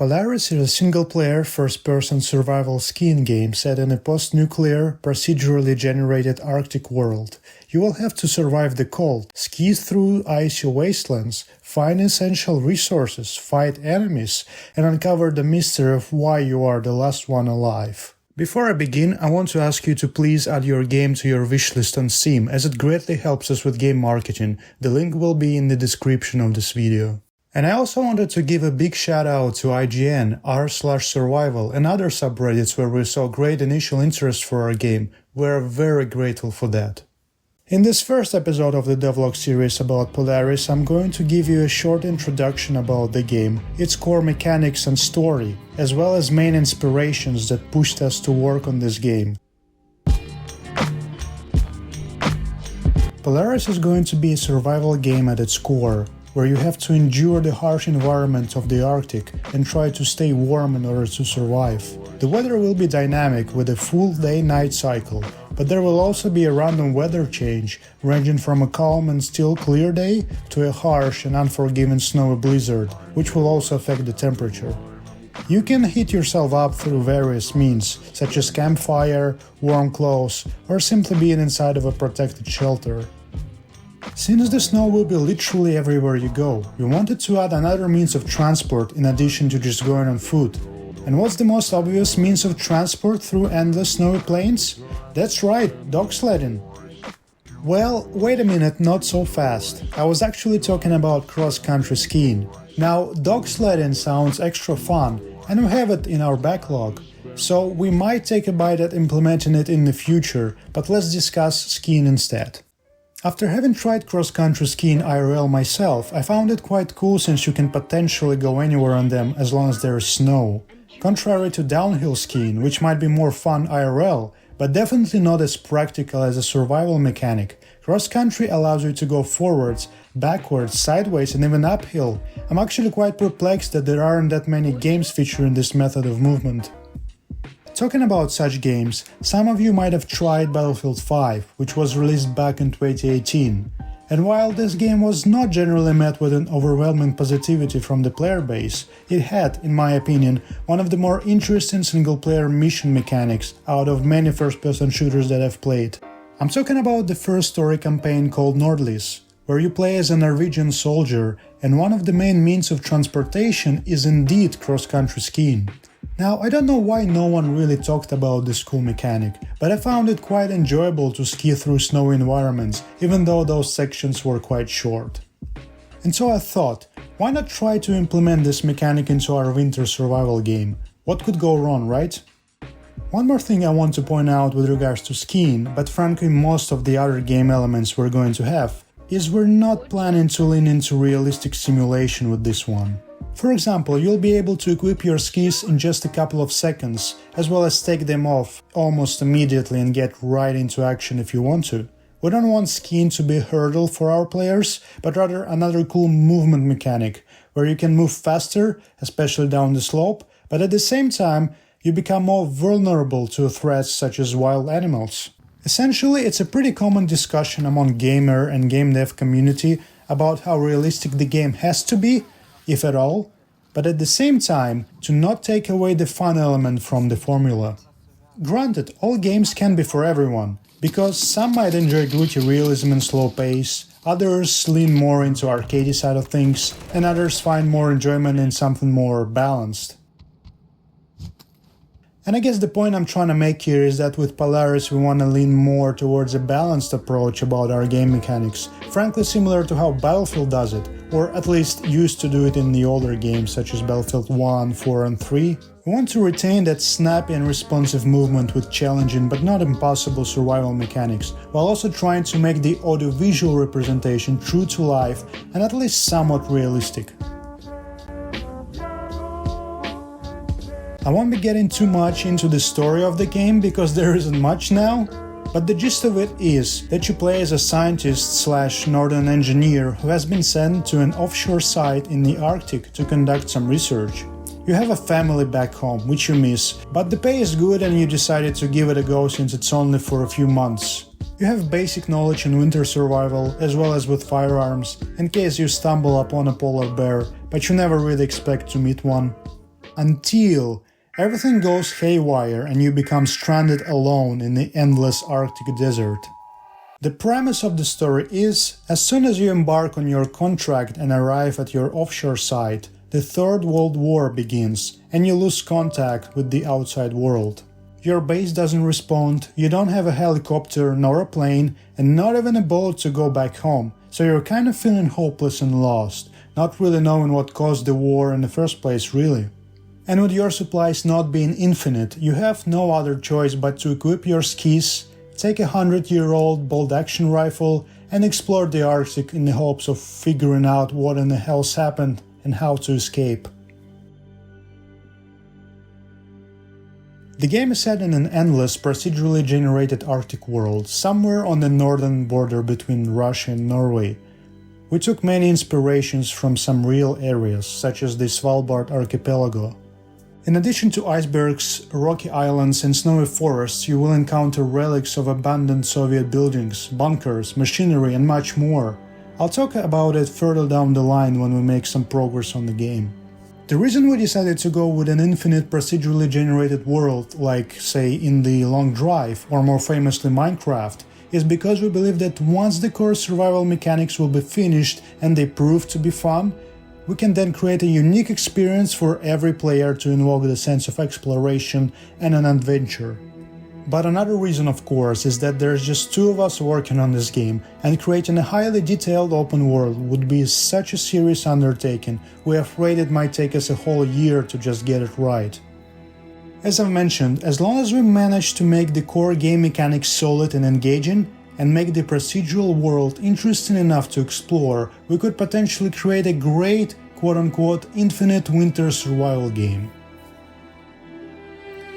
Polaris is a single-player, first-person survival skiing game set in a post-nuclear, procedurally generated Arctic world. You will have to survive the cold, ski through icy wastelands, find essential resources, fight enemies, and uncover the mystery of why you are the last one alive. Before I begin, I want to ask you to please add your game to your wishlist on Steam, as it greatly helps us with game marketing. The link will be in the description of this video. And I also wanted to give a big shout out to IGN, r/survival, and other subreddits where we saw great initial interest for our game. We're very grateful for that. In this first episode of the devlog series about Polaris, I'm going to give you a short introduction about the game, its core mechanics and story, as well as main inspirations that pushed us to work on this game. Polaris is going to be a survival game at its core, where you have to endure the harsh environment of the Arctic and try to stay warm in order to survive. The weather will be dynamic with a full day-night cycle, but there will also be a random weather change, ranging from a calm and still clear day to a harsh and unforgiving snowy blizzard, which will also affect the temperature. You can heat yourself up through various means, such as campfire, warm clothes, or simply being inside of a protected shelter. Since the snow will be literally everywhere you go, we wanted to add another means of transport in addition to just going on foot. And what's the most obvious means of transport through endless snowy plains? That's right, dog sledding. Well, wait a minute, not so fast. I was actually talking about cross-country skiing. Now, dog sledding sounds extra fun, and we have it in our backlog. So we might take a bite at implementing it in the future, but let's discuss skiing instead. After having tried cross-country skiing IRL myself, I found it quite cool since you can potentially go anywhere on them as long as there is snow. Contrary to downhill skiing, which might be more fun IRL, but definitely not as practical as a survival mechanic, cross-country allows you to go forwards, backwards, sideways and even uphill. I'm actually quite perplexed that there aren't that many games featuring this method of movement. Talking about such games, some of you might have tried Battlefield 5, which was released back in 2018. And while this game was not generally met with an overwhelming positivity from the player base, it had, in my opinion, one of the more interesting single-player mission mechanics out of many first-person shooters that I've played. I'm talking about the first story campaign called Nordlys, where you play as a Norwegian soldier, and one of the main means of transportation is indeed cross-country skiing. Now, I don't know why no one really talked about this cool mechanic, but I found it quite enjoyable to ski through snowy environments, even though those sections were quite short. And so I thought, why not try to implement this mechanic into our winter survival game? What could go wrong, right? One more thing I want to point out with regards to skiing, but frankly most of the other game elements we're going to have, is we're not planning to lean into realistic simulation with this one. For example, you'll be able to equip your skis in just a couple of seconds, as well as take them off almost immediately and get right into action if you want to. We don't want skiing to be a hurdle for our players, but rather another cool movement mechanic, where you can move faster, especially down the slope, but at the same time, you become more vulnerable to threats such as wild animals. Essentially, it's a pretty common discussion among gamer and game dev community about how realistic the game has to be, if at all, but at the same time to not take away the fun element from the formula. Granted, all games can be for everyone, because some might enjoy gritty realism and slow pace, others lean more into arcadey side of things, and others find more enjoyment in something more balanced. And I guess the point I'm trying to make here is that with Polaris we want to lean more towards a balanced approach about our game mechanics, frankly similar to how Battlefield does it, or at least used to do it in the older games such as Battlefield 1, 4 and 3. We want to retain that snappy and responsive movement with challenging but not impossible survival mechanics, while also trying to make the audiovisual representation true to life and at least somewhat realistic. I won't be getting too much into the story of the game because there isn't much now, but the gist of it is that you play as a scientist/northern engineer who has been sent to an offshore site in the Arctic to conduct some research. You have a family back home, which you miss, but the pay is good and you decided to give it a go since it's only for a few months. You have basic knowledge in winter survival, as well as with firearms, in case you stumble upon a polar bear, but you never really expect to meet one. until everything goes haywire and you become stranded alone in the endless Arctic desert. The premise of the story is, as soon as you embark on your contract and arrive at your offshore site, the Third World War begins and you lose contact with the outside world. Your base doesn't respond, you don't have a helicopter nor a plane, and not even a boat to go back home, so you're kind of feeling hopeless and lost, not really knowing what caused the war in the first place really. And with your supplies not being infinite, you have no other choice but to equip your skis, take a 100-year-old bolt-action rifle, and explore the Arctic in the hopes of figuring out what in the hell's happened and how to escape. The game is set in an endless, procedurally generated Arctic world, somewhere on the northern border between Russia and Norway. We took many inspirations from some real areas, such as the Svalbard archipelago. In addition to icebergs, rocky islands and snowy forests, you will encounter relics of abandoned Soviet buildings, bunkers, machinery and much more. I'll talk about it further down the line when we make some progress on the game. The reason we decided to go with an infinite procedurally generated world, like, say, in the Long Drive, or more famously Minecraft, is because we believe that once the core survival mechanics will be finished and they prove to be fun, we can then create a unique experience for every player to invoke the sense of exploration and an adventure. But another reason, of course, is that there's just two of us working on this game, and creating a highly detailed open world would be such a serious undertaking, we're afraid it might take us a whole year to just get it right. As I've mentioned, as long as we manage to make the core game mechanics solid and engaging, and make the procedural world interesting enough to explore, we could potentially create a great, quote-unquote, infinite winter survival game.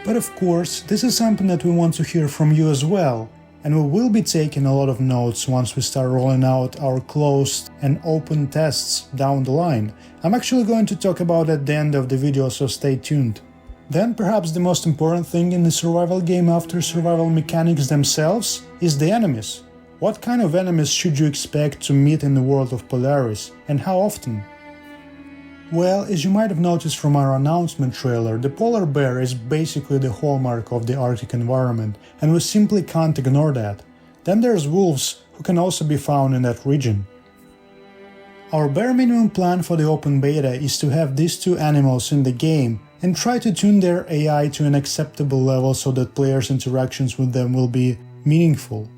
But of course, this is something that we want to hear from you as well, and we will be taking a lot of notes once we start rolling out our closed and open tests down the line. I'm actually going to talk about it at the end of the video, so stay tuned. Then perhaps the most important thing in the survival game after survival mechanics themselves is the enemies. What kind of enemies should you expect to meet in the world of Polaris, and how often? Well, as you might have noticed from our announcement trailer, the polar bear is basically the hallmark of the Arctic environment, and we simply can't ignore that. Then there's wolves, who can also be found in that region. Our bare minimum plan for the open beta is to have these two animals in the game and try to tune their AI to an acceptable level so that players' interactions with them will be meaningful.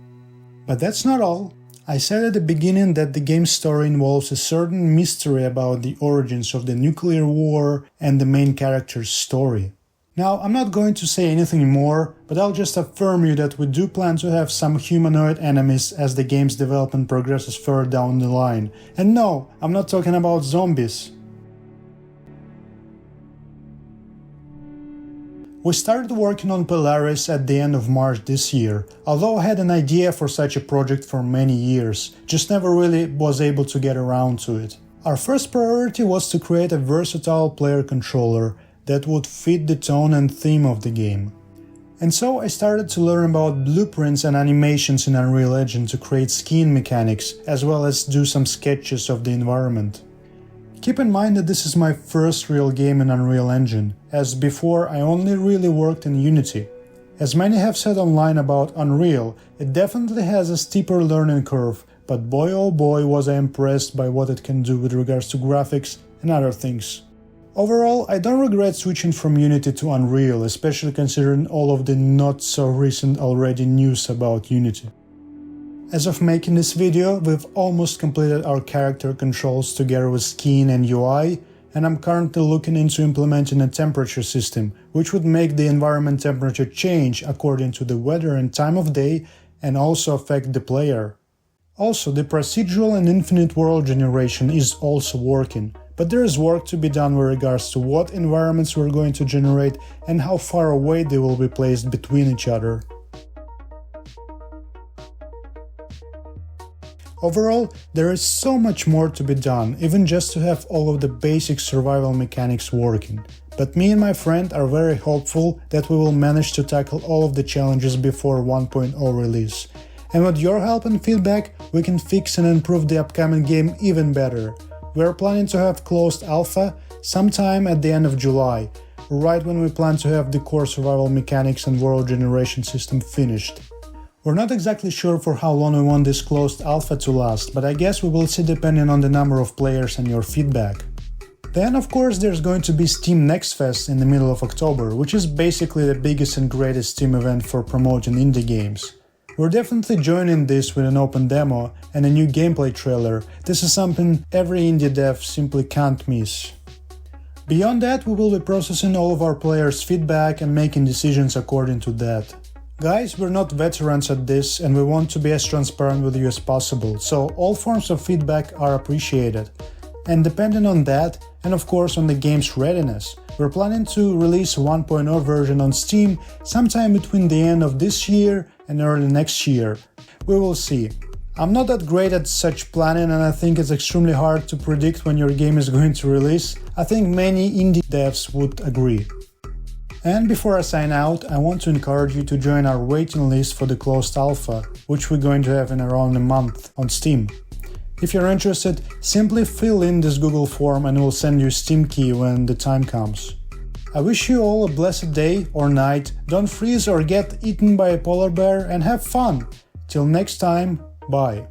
But that's not all. I said at the beginning that the game's story involves a certain mystery about the origins of the nuclear war and the main character's story. Now, I'm not going to say anything more, but I'll just affirm you that we do plan to have some humanoid enemies as the game's development progresses further down the line. And no, I'm not talking about zombies. We started working on Polaris at the end of March this year, although I had an idea for such a project for many years, just never really was able to get around to it. Our first priority was to create a versatile player controller that would fit the tone and theme of the game. And so I started to learn about blueprints and animations in Unreal Engine to create skiing mechanics, as well as do some sketches of the environment. Keep in mind that this is my first real game in Unreal Engine, as before I only really worked in Unity. As many have said online about Unreal, it definitely has a steeper learning curve, but boy oh boy was I impressed by what it can do with regards to graphics and other things. Overall, I don't regret switching from Unity to Unreal, especially considering all of the not so recent already news about Unity. As of making this video, we've almost completed our character controls together with skiing and UI, and I'm currently looking into implementing a temperature system, which would make the environment temperature change according to the weather and time of day, and also affect the player. Also, the procedural and infinite world generation is also working, but there is work to be done with regards to what environments we're going to generate and how far away they will be placed between each other. Overall, there is so much more to be done, even just to have all of the basic survival mechanics working. But me and my friend are very hopeful that we will manage to tackle all of the challenges before 1.0 release. And with your help and feedback, we can fix and improve the upcoming game even better. We are planning to have closed alpha, sometime at the end of July, right when we plan to have the core survival mechanics and world generation system finished. We're not exactly sure for how long we want this closed alpha to last, but I guess we will see depending on the number of players and your feedback. Then of course there's going to be Steam Next Fest in the middle of October, which is basically the biggest and greatest Steam event for promoting indie games. We're definitely joining this with an open demo and a new gameplay trailer. This is something every indie dev simply can't miss. Beyond that, we will be processing all of our players' feedback and making decisions according to that. Guys, we're not veterans at this and we want to be as transparent with you as possible, so all forms of feedback are appreciated. And depending on that, and of course on the game's readiness, we're planning to release a 1.0 version on Steam sometime between the end of this year and early next year. We will see. I'm not that great at such planning and I think it's extremely hard to predict when your game is going to release. I think many indie devs would agree. And before I sign out, I want to encourage you to join our waiting list for the closed alpha, which we're going to have in around a month on Steam. If you're interested, simply fill in this Google form and we'll send you a Steam key when the time comes. I wish you all a blessed day or night, don't freeze or get eaten by a polar bear and have fun! Till next time, bye!